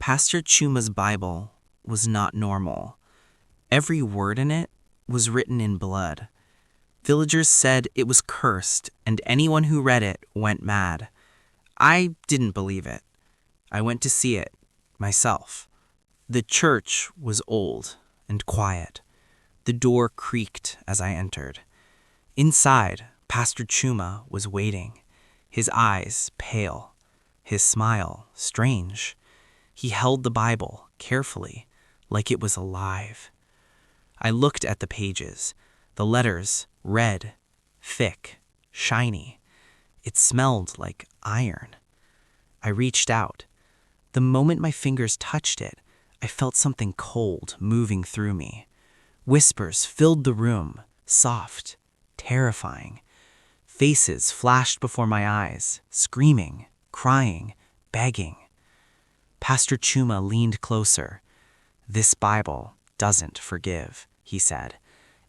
Pastor Chuma's Bible was not normal. Every word in it was written in blood. Villagers said it was cursed, and anyone who read it went mad. I didn't believe it. I went to see it myself. The church was old and quiet. The door creaked as I entered. Inside, Pastor Chuma was waiting, his eyes pale, his smile strange. He held the Bible carefully, like it was alive. I looked at the pages, the letters red, thick, shiny. It smelled like iron. I reached out. The moment my fingers touched it, I felt something cold moving through me. Whispers filled the room, soft, terrifying. Faces flashed before my eyes, screaming, crying, begging. Pastor Chuma leaned closer. "This Bible doesn't forgive," he said.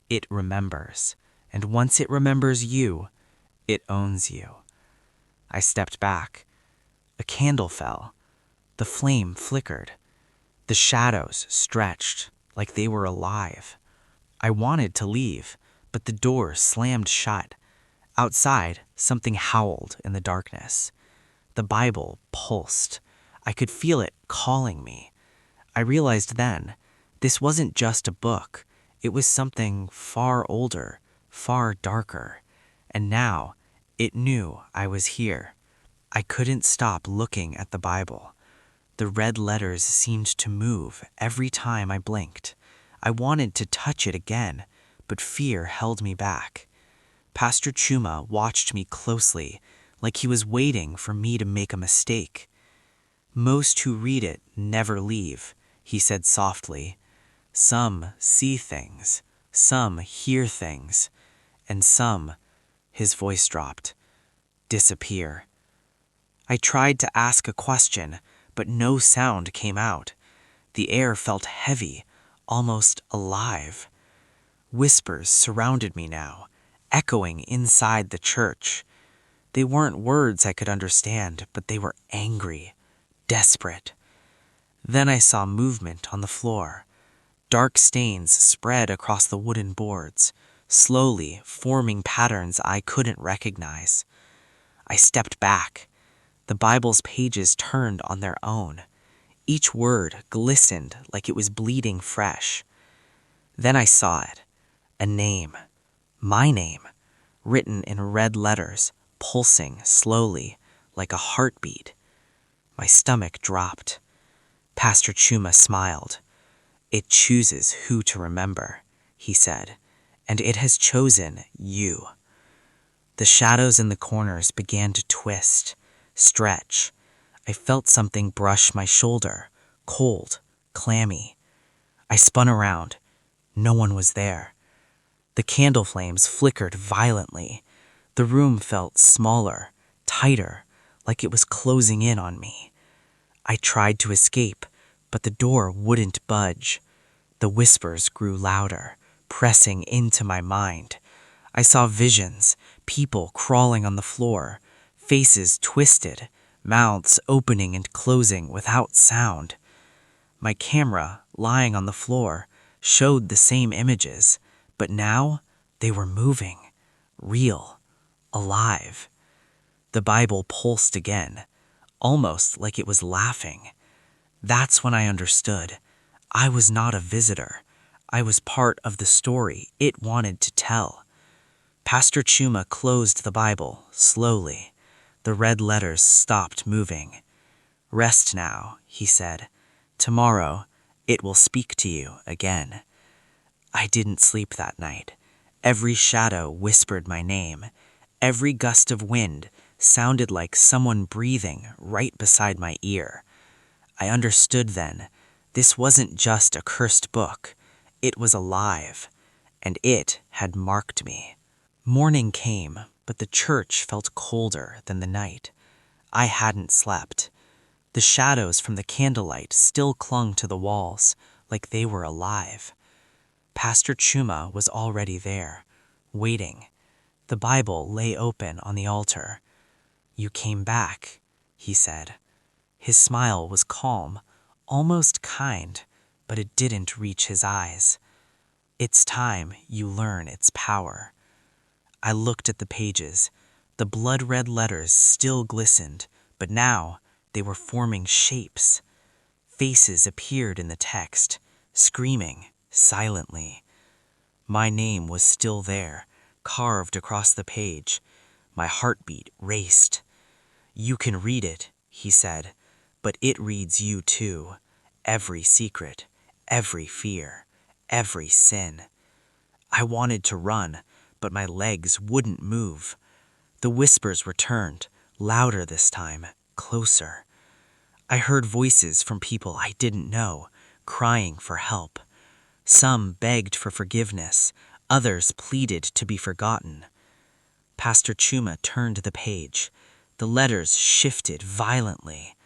"It remembers, and once it remembers you, it owns you." I stepped back. A candle fell. The flame flickered. The shadows stretched like they were alive. I wanted to leave, but the door slammed shut. Outside, something howled in the darkness. The Bible pulsed. I could feel it calling me. I realized then, this wasn't just a book. It was something far older, far darker. And now, it knew I was here. I couldn't stop looking at the Bible. The red letters seemed to move every time I blinked. I wanted to touch it again, but fear held me back. Pastor Chuma watched me closely, like he was waiting for me to make a mistake. "Most who read it never leave," he said softly. "Some see things, some hear things, and some," his voice dropped, "disappear." I tried to ask a question, but no sound came out. The air felt heavy, almost alive. Whispers surrounded me now, echoing inside the church. They weren't words I could understand, but they were angry, desperate. Then I saw movement on the floor. Dark stains spread across the wooden boards, slowly forming patterns I couldn't recognize. I stepped back. The Bible's pages turned on their own. Each word glistened like it was bleeding fresh. Then I saw it. A name. My name. Written in red letters, pulsing slowly, like a heartbeat. My stomach dropped. Pastor Chuma smiled. "It chooses who to remember," he said, "and it has chosen you." The shadows in the corners began to twist, stretch. I felt something brush my shoulder, cold, clammy. I spun around. No one was there. The candle flames flickered violently. The room felt smaller, tighter, like it was closing in on me. I tried to escape, but the door wouldn't budge. The whispers grew louder, pressing into my mind. I saw visions, people crawling on the floor, faces twisted, mouths opening and closing without sound. My camera, lying on the floor, showed the same images, but now they were moving, real, alive. The Bible pulsed again, almost like it was laughing. That's when I understood. I was not a visitor. I was part of the story it wanted to tell. Pastor Chuma closed the Bible slowly. The red letters stopped moving. "Rest now," he said. "Tomorrow, it will speak to you again." I didn't sleep that night. Every shadow whispered my name. Every gust of wind sounded like someone breathing right beside my ear. I understood then, this wasn't just a cursed book. It was alive, and it had marked me. Morning came, but the church felt colder than the night. I hadn't slept. The shadows from the candlelight still clung to the walls, like they were alive. Pastor Chuma was already there, waiting. The Bible lay open on the altar. "You came back," he said. His smile was calm, almost kind, but it didn't reach his eyes. It's time you learn its power. I looked at the pages. The blood-red letters still glistened, but now they were forming shapes. Faces appeared in the text, screaming silently. My name was still there, carved across the page. My heartbeat raced. "You can read it," he said, "but it reads you too. Every secret, every fear, every sin." I wanted to run, but my legs wouldn't move. The whispers returned, louder this time, closer. I heard voices from people I didn't know, crying for help. Some begged for forgiveness, others pleaded to be forgotten. Pastor Chuma turned the page. The letters shifted violently.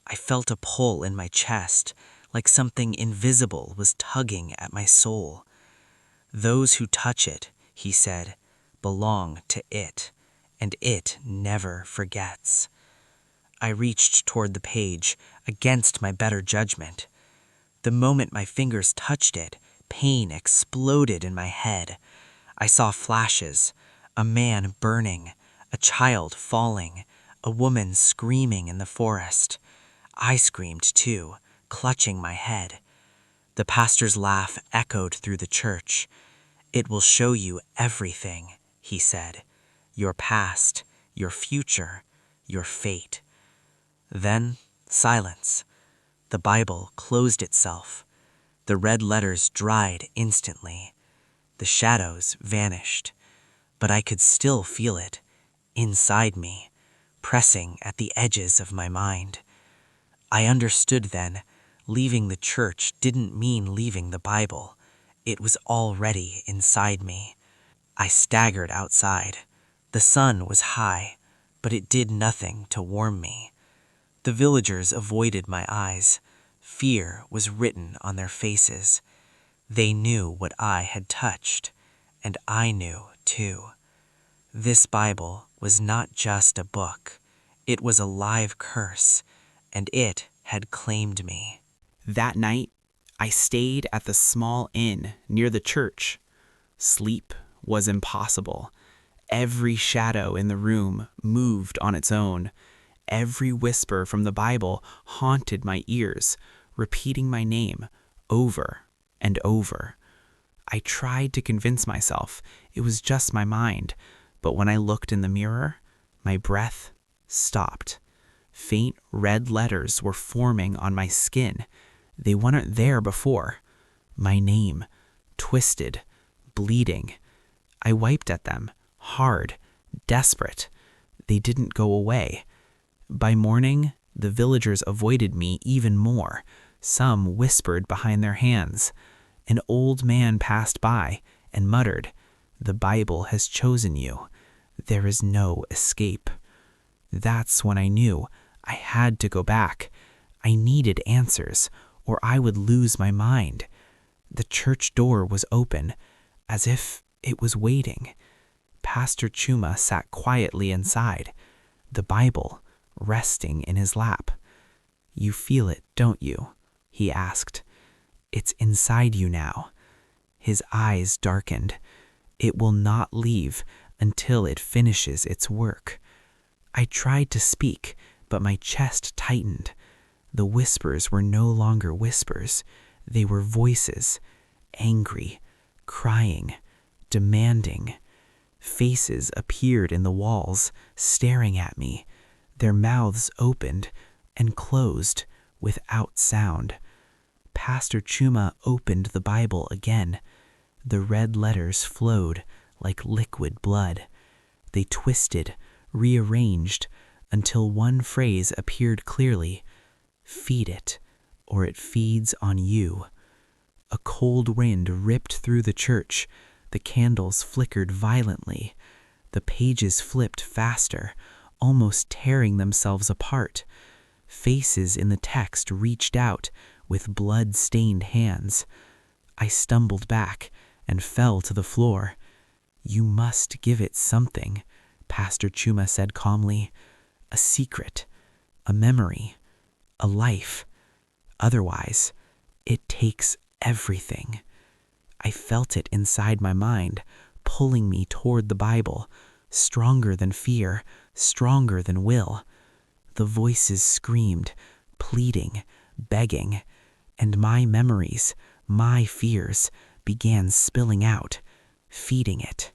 I felt a pull in my chest, like something invisible was tugging at my soul. "Those who touch it," he said, "belong to it, and it never forgets." I reached toward the page, against my better judgment. The moment my fingers touched it, pain exploded in my head. I saw flashes, a man burning, a child falling, a woman screaming in the forest. I screamed too, clutching my head. The pastor's laugh echoed through the church. "It will show you everything," he said. "Your past, your future, your fate." Then silence. The Bible closed itself. The red letters dried instantly. The shadows vanished. But I could still feel it, inside me, pressing at the edges of my mind. I understood then, leaving the church didn't mean leaving the Bible. It was already inside me. I staggered outside. The sun was high, but it did nothing to warm me. The villagers avoided my eyes. Fear was written on their faces. They knew what I had touched, and I knew too. This Bible was not just a book. It was a live curse, and it had claimed me. That night, I stayed at the small inn near the church. Sleep was impossible. Every shadow in the room moved on its own. Every whisper from the Bible haunted my ears, repeating my name over and over. I tried to convince myself it was just my mind, but when I looked in the mirror, my breath stopped. Faint red letters were forming on my skin. They weren't there before. My name, twisted, bleeding. I wiped at them, hard, desperate. They didn't go away. By morning, the villagers avoided me even more. Some whispered behind their hands. An old man passed by and muttered, "The Bible has chosen you. There is no escape." That's when I knew I had to go back. I needed answers, or I would lose my mind. The church door was open, as if it was waiting. Pastor Chuma sat quietly inside, the Bible resting in his lap. "You feel it, don't you?" he asked. "It's inside you now." His eyes darkened. "It will not leave until it finishes its work." I tried to speak, but my chest tightened. The whispers were no longer whispers. They were voices, angry, crying, demanding. Faces appeared in the walls, staring at me. Their mouths opened and closed without sound. Pastor Chuma opened the Bible again. The red letters flowed like liquid blood. They twisted, rearranged, until one phrase appeared clearly: "Feed it, or it feeds on you." A cold wind ripped through the church. The candles flickered violently. The pages flipped faster, almost tearing themselves apart. Faces in the text reached out with blood-stained hands. I stumbled back and fell to the floor. "You must give it something," Pastor Chuma said calmly. "A secret, a memory, a life." Otherwise, it takes everything. I felt it inside my mind, pulling me toward the Bible, stronger than fear, stronger than will. The voices screamed, pleading, begging, and my memories, my fears, began spilling out, feeding it.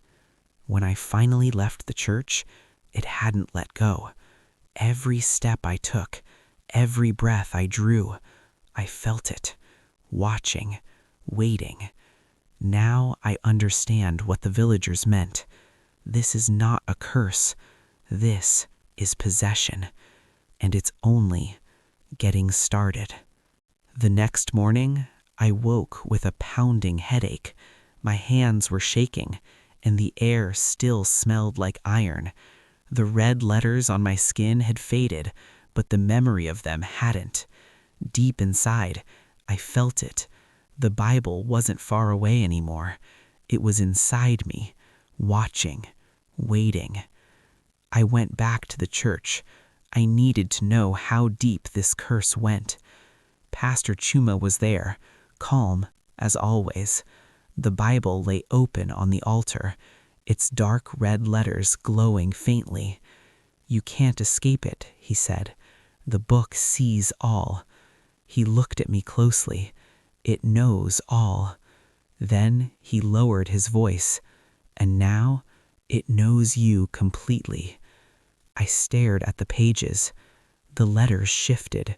When I finally left the church, it hadn't let go. Every step I took, every breath I drew, I felt it, watching, waiting. Now I understand what the villagers meant. This is not a curse. This is possession, and it's only getting started. The next morning, I woke with a pounding headache. My hands were shaking, and the air still smelled like iron. The red letters on my skin had faded, but the memory of them hadn't. Deep inside, I felt it. The Bible wasn't far away anymore. It was inside me, watching, waiting. I went back to the church. I needed to know how deep this curse went. Pastor Chuma was there, calm as always. The Bible lay open on the altar, its dark red letters glowing faintly. "You can't escape it," he said. "The book sees all." He looked at me closely. "It knows all." Then he lowered his voice. "And now it knows you completely." I stared at the pages. The letters shifted,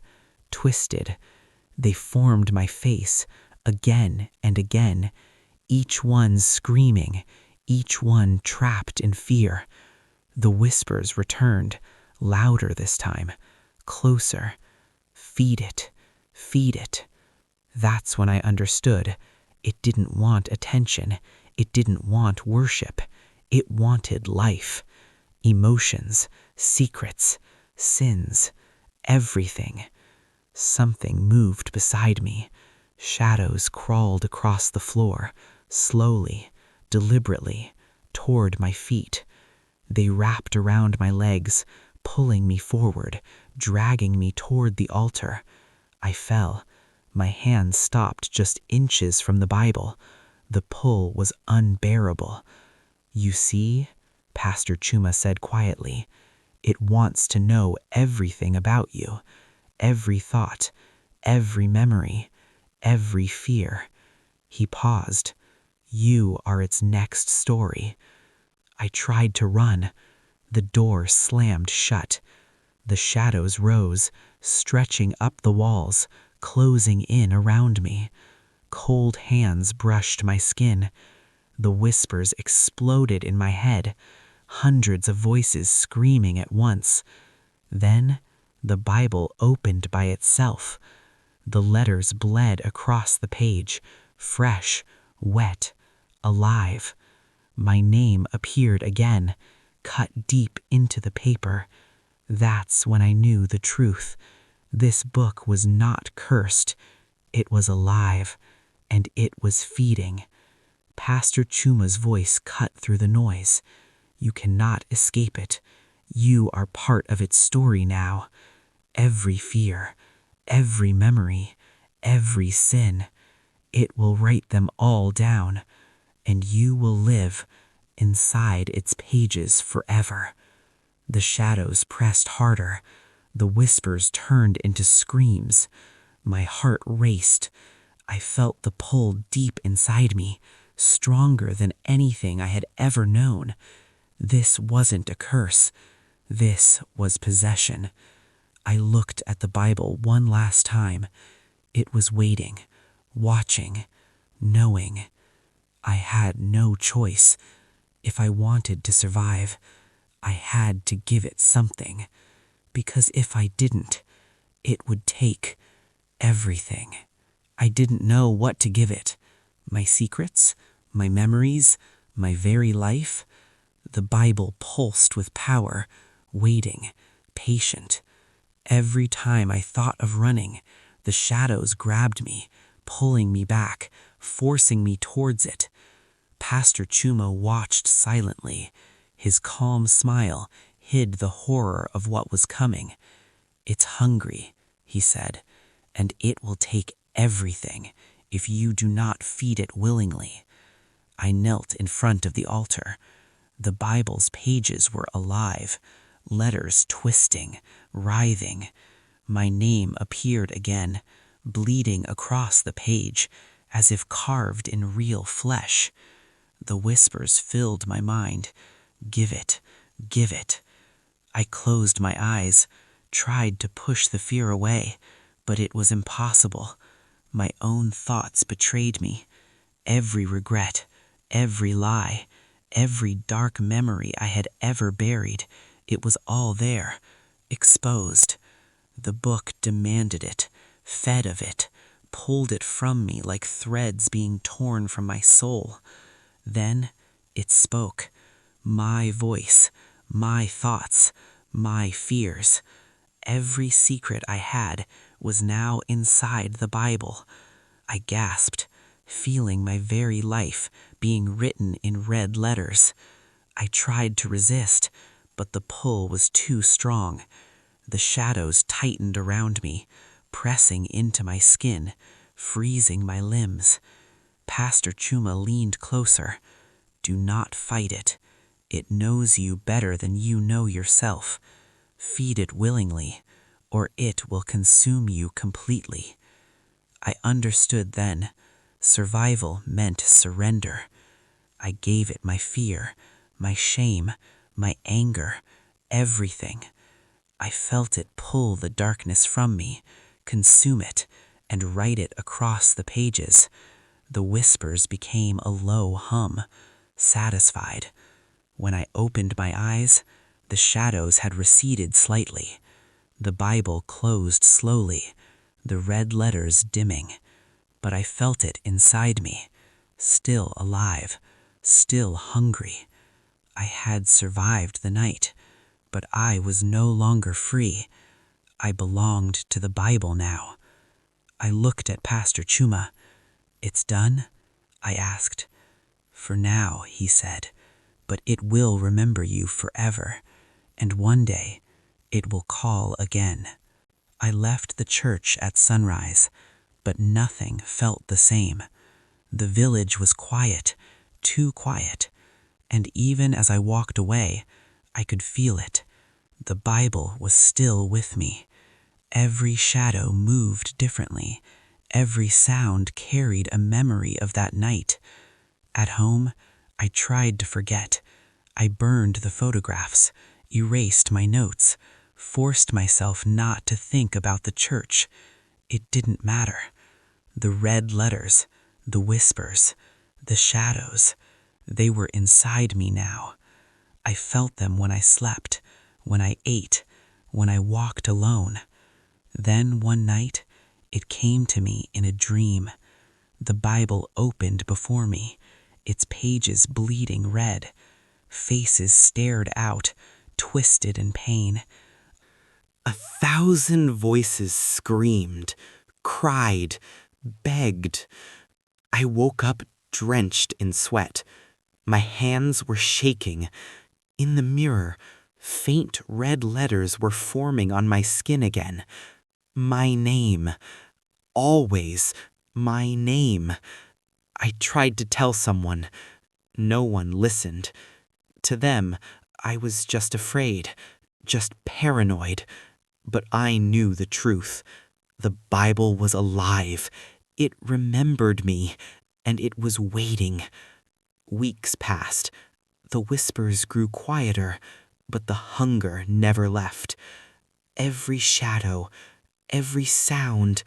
twisted. They formed my face again and again, each one screaming, each one trapped in fear. The whispers returned, louder this time, closer. "Feed it, feed it." That's when I understood. It didn't want attention. It didn't want worship. It wanted life. Emotions, secrets, sins, everything. Something moved beside me. Shadows crawled across the floor, slowly, deliberately, toward my feet. They wrapped around my legs, pulling me forward, dragging me toward the altar. I fell. My hands stopped just inches from the Bible. The pull was unbearable. "You see," Pastor Chuma said quietly, "it wants to know everything about you. Every thought, every memory, every fear." He paused. "You are its next story." I tried to run. The door slammed shut. The shadows rose, stretching up the walls, closing in around me. Cold hands brushed my skin. The whispers exploded in my head, hundreds of voices screaming at once. Then the Bible opened by itself. The letters bled across the page, fresh, wet, alive. My name appeared again, cut deep into the paper. That's when I knew the truth. This book was not cursed. It was alive, and it was feeding. Pastor Chuma's voice cut through the noise. "You cannot escape it. You are part of its story now. Every fear, every memory, every sin. It will write them all down, and you will live inside its pages forever." The shadows pressed harder. The whispers turned into screams. My heart raced. I felt the pull deep inside me, stronger than anything I had ever known. This wasn't a curse. This was possession. I looked at the Bible one last time. It was waiting, watching, knowing. I had no choice. If I wanted to survive, I had to give it something. Because if I didn't, it would take everything. I didn't know what to give it. My secrets, my memories, my very life. The Bible pulsed with power, waiting, patient. Every time I thought of running, the shadows grabbed me, pulling me back, forcing me towards it. Pastor Chuma watched silently. His calm smile hid the horror of what was coming. "It's hungry," he said, and it will take everything if you do not feed it willingly. I knelt in front of the altar. The Bible's pages were alive, letters twisting, writhing. My name appeared again, bleeding across the page, as if carved in real flesh. The whispers filled my mind. Give it, give it. I closed my eyes, tried to push the fear away, but it was impossible. My own thoughts betrayed me. Every regret, every lie, every dark memory I had ever buried, it was all there, exposed. The book demanded it, fed of it, pulled it from me like threads being torn from my soul. Then it spoke. My voice, my thoughts, my fears. Every secret I had was now inside the Bible. I gasped, feeling my very life being written in red letters. I tried to resist, but the pull was too strong. The shadows tightened around me, pressing into my skin, freezing my limbs. Pastor Chuma leaned closer. Do not fight it. It knows you better than you know yourself. Feed it willingly, or it will consume you completely. I understood then. Survival meant surrender. I gave it my fear, my shame, my anger, everything. I felt it pull the darkness from me, consume it, and write it across the pages. The whispers became a low hum, satisfied. When I opened my eyes, the shadows had receded slightly. The Bible closed slowly, the red letters dimming. But I felt it inside me, still alive, still hungry. I had survived the night, but I was no longer free. I belonged to the Bible now. I looked at Pastor Chuma. It's done? I asked. For now, he said, but it will remember you forever, and one day it will call again. I left the church at sunrise, but nothing felt the same. The village was quiet, too quiet, and even as I walked away, I could feel it. The Bible was still with me. Every shadow moved differently. Every sound carried a memory of that night. At home, I tried to forget. I burned the photographs, erased my notes, forced myself not to think about the church. It didn't matter. The red letters, the whispers, the shadows, they were inside me now. I felt them when I slept, when I ate, when I walked alone. Then one night, it came to me in a dream. The Bible opened before me, its pages bleeding red. Faces stared out, twisted in pain. 1,000 voices screamed, cried, begged. I woke up drenched in sweat. My hands were shaking. In the mirror, faint red letters were forming on my skin again. My name. Always my name. I tried to tell someone. No one listened. To them, I was just afraid, just paranoid. But I knew the truth. The Bible was alive. It remembered me, and it was waiting. Weeks passed. The whispers grew quieter, but the hunger never left. Every shadow, every sound,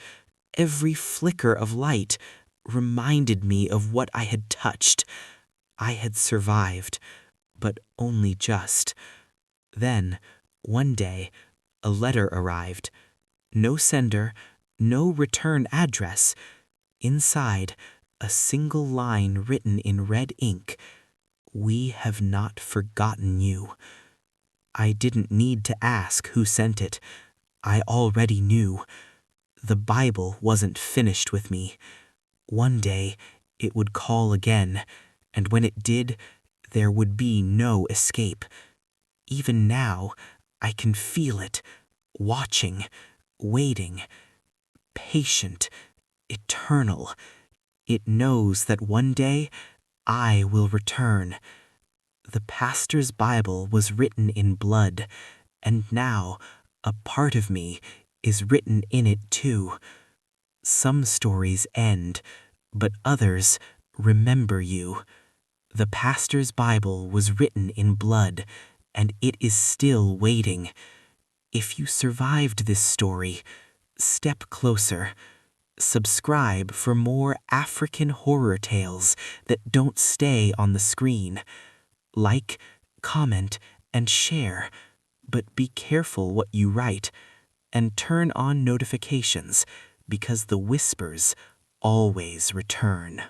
every flicker of light reminded me of what I had touched. I had survived, but only just. Then, one day, a letter arrived. No sender, no return address. Inside, a single line written in red ink. We have not forgotten you. I didn't need to ask who sent it. I already knew. The Bible wasn't finished with me. One day, it would call again, and when it did, there would be no escape. Even now, I can feel it, watching, waiting. patient, eternal. It knows that one day I will return. The pastor's Bible was written in blood, and now a part of me is written in it too. Some stories end, but others remember you. The pastor's Bible was written in blood, and it is still waiting. If you survived this story, step closer. Subscribe for more African horror tales that don't stay on the screen. Like, comment, and share, but be careful what you write, and turn on notifications because the whispers always return.